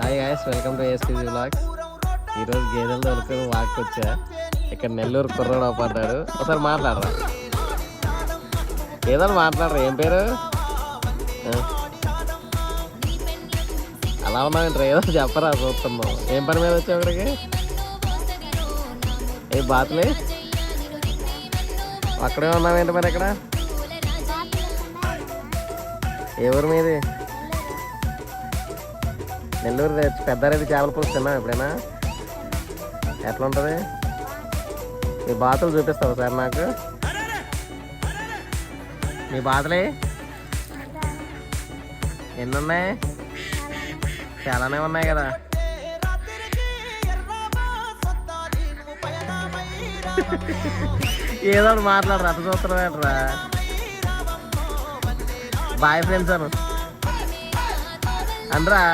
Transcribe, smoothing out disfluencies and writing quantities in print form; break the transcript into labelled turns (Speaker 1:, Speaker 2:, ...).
Speaker 1: Hi guys, welcome to ASPG vlogs. ఈరోజు గేదెలు దొరుకుని walk వచ్చా. ఇక్కడ నెల్లూరు కుర్రోడు పడ్డాడు. ఒకసారి మాట్లాడరా, ఏదో మాట్లాడరా. ఏం పేరు? అలా ఉన్నావేంట్రా? ఏదో చెప్పరా, చూస్తున్నావు. ఏం పని మీద వచ్చావు ఇక్కడికి? ఏ బాతులే అక్కడే ఉన్నావేంటి మరి? ఇక్కడ ఏ ఊరు మీది? నెల్లూరు పెద్దారెడ్డి చేపల పులుసు తిన్నావు ఎప్పుడైనా? ఎట్లా ఉంటుంది? మీ బాతులు చూపిస్తావు సార్ నాకు? మీ బాతులే ఎన్ని ఉన్నాయి? చాలానే ఉన్నాయి కదా. ఏదో మాట్లాడరా, అట్లా చూస్తున్నారా? బాయ్ ఫ్రెండ్స్ అను అనరా.